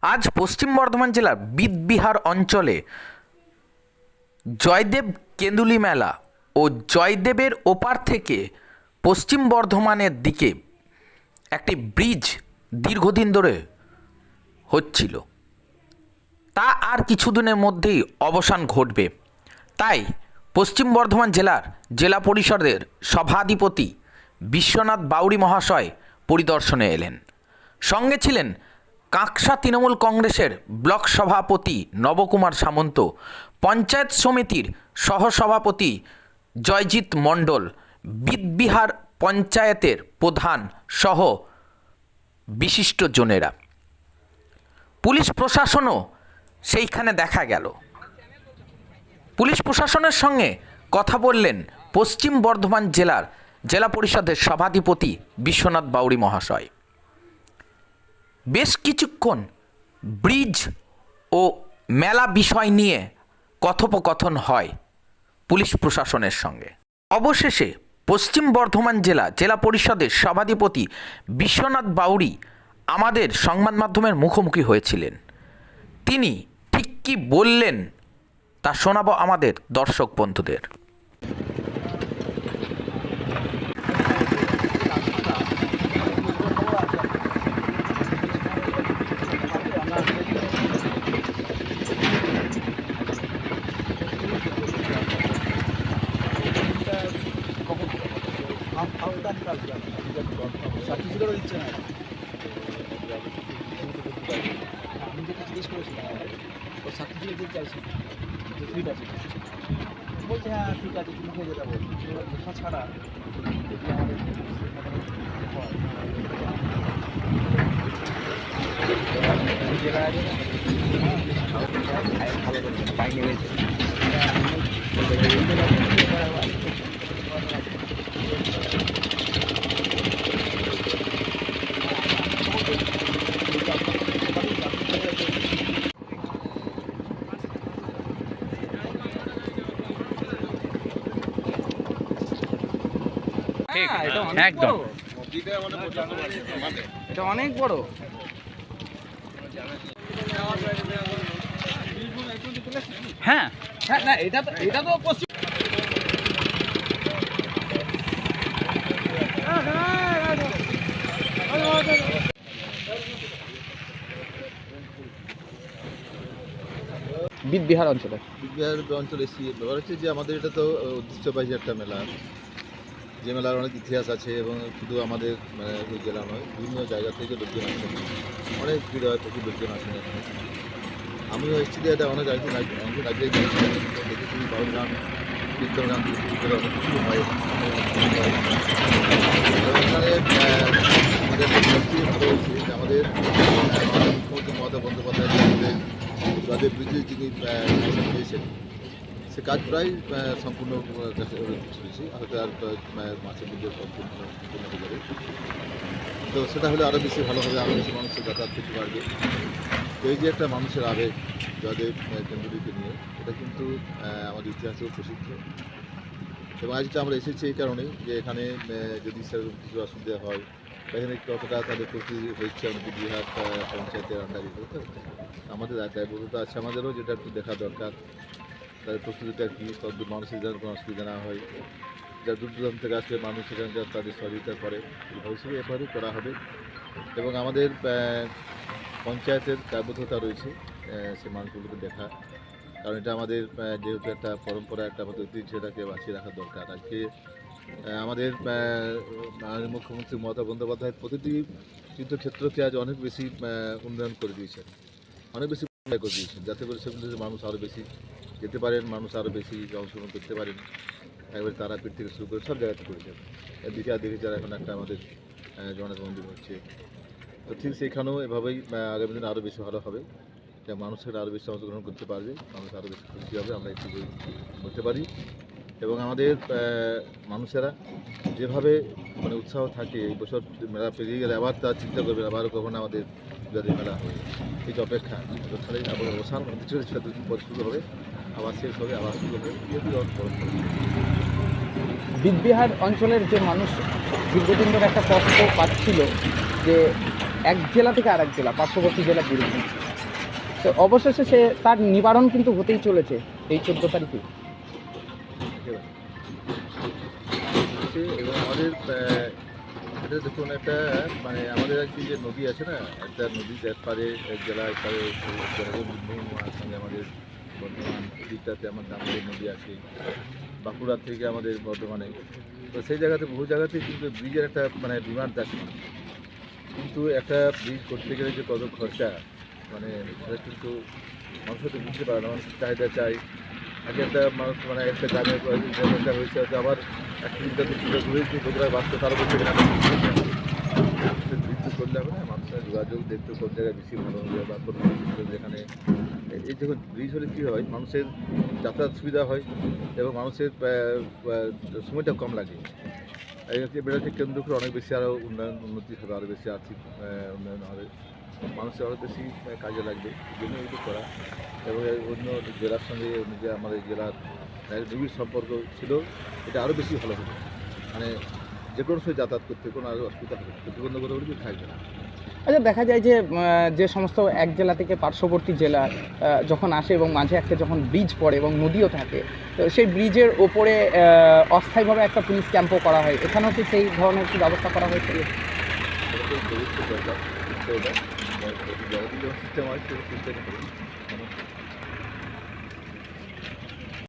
আজ পশ্চিম বর্ধমান জেলার বিদবিহার অঞ্চলে জয়দেব কেঁদুলি মেলা ও জয়দেবের ওপার থেকে পশ্চিম বর্ধমানের দিকে একটি ব্রিজ দীর্ঘদিন ধরে হচ্ছিল, তা আর কিছুদিনের মধ্যেই অবসান ঘটবে। তাই পশ্চিম বর্ধমান জেলার জেলা পরিষদের সভাধিপতি বিশ্বনাথ বাউড়ি মহাশয় পরিদর্শনে এলেন। সঙ্গে ছিলেন কাঁকসা তৃণমূল কংগ্রেসের ব্লক সভাপতি নবকুমার সামন্ত, পঞ্চায়েত সমিতির সহসভাপতি জয়জিৎ মণ্ডল, বিদবিহার পঞ্চায়েতের প্রধান সহ বিশিষ্টজনেরা। পুলিশ প্রশাসনও সেইখানে দেখা গেল। পুলিশ প্রশাসনের সঙ্গে কথা বললেন পশ্চিম বর্ধমান জেলার জেলা পরিষদের সভাধিপতি বিশ্বনাথ বাউড়ি মহাশয়। বেশ কিছুক্ষণ ব্রিজ ও মেলা বিষয় নিয়ে কথোপকথন হয় পুলিশ প্রশাসনের সঙ্গে। অবশেষে পশ্চিম বর্ধমান জেলা পরিষদের সভাধিপতি বিশ্বনাথ বাউড়ি আমাদের সংবাদ মাধ্যমের মুখোমুখি হয়েছিলেন। তিনি ঠিক কী বললেন তা শোনাবো আমাদের দর্শক বন্ধুদের। সার্টিফিকেটও দিচ্ছে না। আমি যেটা জিজ্ঞেস করেছিলাম ও সার্টিফিকেট দিতে চাইছি যে ফিট আছে, বলছে হ্যাঁ ঠিক আছে তুমি খেয়ে যেটা বলছি লেখা ছাড়া যদি আমাদের ভালো করছে পাই নেমেছে। একদম এটা অনেক বড়। হ্যাঁ হ্যাঁ না এটা তো পশ্চিম বিদবিহার অঞ্চলে এসেছি। ব্যাপার হচ্ছে যে আমাদের এটা তো ঐতিহ্যবাহী একটা মেলা, যে মেলার অনেক ইতিহাস আছে এবং শুধু আমাদের ওই জেলা নয়, বিভিন্ন জায়গা থেকে লোকজন আসেন, অনেক ভিড় হয়, প্রচুর লোকজন আসেন এখানে। আমিও এসেছি যে এটা অনেক আগেই দেখেছি বাউল গান, কীর্তন গান থেকে শুরু করে অনেক কিছু হয় এখানে। আমাদের সবচেয়ে ভালো হচ্ছে যে আমাদের মুখ্যমন্ত্রী মমতা বন্দ্যোপাধ্যায় যাদের ব্রিজের যিনি পেয়েছেন, সে কাজ প্রায় সম্পূর্ণ চলেছে, হয়তো আর মাসের মধ্যে সম্পূর্ণ হয়ে যাবে। তো সেটা হলে আরও বেশি ভালো হবে, আরও বেশি মানুষের যাতায়াত করতে পারবে। তো এই যে একটা মানুষের আবেগ জয়দেব কেন্দ্রীকে নিয়ে, এটা কিন্তু আমাদের ইতিহাসেও প্রসিদ্ধ। এবং আজকে আমরা এসেছি এই কারণেই যে এখানে যদি সেরকম কিছু অসুবিধা হয়, এখানে কতটা তাদের প্রতি হচ্ছে আমাদের বিহার পঞ্চায়েতের আন্ডারে, আমাদের দায়বদ্ধতা আছে আমাদেরও, যেটা একটু দেখা দরকার। তাদের প্রস্তুতিটা কী, তত মানুষের যেন কোনো অসুবিধা না হয়, যা দূর দূরান্ত থেকে আসলে মানুষ এখানকার তাদের সহযোগিতা করে, ভবিষ্যতে এভাবেই করা হবে। এবং আমাদের পঞ্চায়েতের দায়বদ্ধতা রয়েছে সে মানুষগুলোকে দেখা, কারণ এটা আমাদের যেহেতু একটা পরম্পরা, একটা আমাদের ঐতিহ্য, এটাকে বাঁচিয়ে রাখা দরকার। আজকে আমাদের মাননীয় মুখ্যমন্ত্রী মমতা বন্দ্যোপাধ্যায় প্রতিটি তীর্থক্ষেত্রকে আজ অনেক বেশি উন্নয়ন করে দিয়েছেন, অনেক বেশি করে দিয়েছেন, যাতে করে সেগুলোতে মানুষ আরও বেশি যেতে পারেন, মানুষ আরও বেশি অংশগ্রহণ করতে পারেন। একবারে তারাপীঠ থেকে শুরু করে সব জায়গাতে করেছেন। এদিকে আর যারা এখন একটা আমাদের জগন্নাথ মন্দির হচ্ছে, তো ঠিক সেখানেও এভাবেই আগামী দিনে আরও বেশি ভালো হবে, যা মানুষের আরও বেশি অংশগ্রহণ করতে পারবে, মানুষ আরও বেশি খুশি হবে, আমরা একটু বলতে পারি। এবং আমাদের মানুষেরা যেভাবে উৎসাহ থাকে, এই বছর মেলা পেরিয়ে গেলে আবার তার চিন্তা করবে আবারও কখন আমাদের যদি মেলা হবে, এই যে অপেক্ষা, তাহলে আবার অবসান কিছু দুদিন পর শুরু হবে, আবার শেষ হবে, আবার শুরু হবে। বিদবিহার অঞ্চলের যে মানুষ দীর্ঘদিন ধরে একটা কষ্ট পাচ্ছিল যে এক জেলা থেকে আরেক জেলা, পার্শ্ববর্তী জেলা পুরুলিয়া, তো অবশেষে সে তার নিবারণ কিন্তু হতেই চলেছে এই 14 তারিখে। হচ্ছে এবং আমাদের এটা দেখুন একটা মানে আমাদের আর কি যে নদী আছে না, একটা নদী একপারে এক জেলা একপারে মোহনমার সঙ্গে আমাদের বর্ধমান দিকটাতে আমার দামোদর নদী আছে, বাঁকুড়া থেকে আমাদের বর্ধমানে। তো সেই জায়গাতে বহু জায়গাতেই কিন্তু ব্রিজের একটা মানে ডিমান্ড আছে, কিন্তু একটা ব্রিজ করতে গেলে যে কত খরচা মানে সেটা কিন্তু মানুষ তো বুঝতে পারে না। মানুষের চাহিদা চাই আগে একটা মানুষ মানে একটা গ্রামের একটা হয়েছে হয়তো আবার একটা চিন্তা ঘুরে যে কোথায় বাঁচতে তার উপর থেকে বৃদ্ধি করলে হবে না, মানুষের যোগাযোগ দেখতে কোন জায়গায় বেশি ভালো হবে বা কোন যেখানে এই যখন ব্রিজ হলে কী হয় মানুষের যাতায়াত সুবিধা হয় এবং মানুষের সময়টা কম লাগে। এই হচ্ছে বেড়াতে কেন্দ্র করে অনেক বেশি আরও উন্নতি হবে, আরও বেশি আর্থিক উন্নয়ন হবে, মানুষের আরও বেশি কাজে লাগবে, এই জন্য এগুলো করা। এবং অন্য জেলার সঙ্গে যে আমাদের জেলার নিবিড় সম্পর্ক ছিল, এটা আরও বেশি ভালো হবে, মানে যে কোনো সময় যাতায়াত করতে কোনো আরও অসুবিধা হবে, প্রতিবন্ধকতা কিছু থাকবে না। আচ্ছা, দেখা যায় যে যে সমস্ত এক জেলা থেকে পার্শ্ববর্তী জেলা যখন আসে এবং মাঝে একটা যখন ব্রিজ পড়ে এবং নদীও থাকে, তো সেই ব্রিজের ওপরে অস্থায়ীভাবে একটা পুলিশ ক্যাম্পও করা হয়, এখানেও কি সেই ধরনের কি ব্যবস্থা করা হয়েছে? এটা তো দরকার সিস্টেম হয় সেই সিস্টেমে মানুষ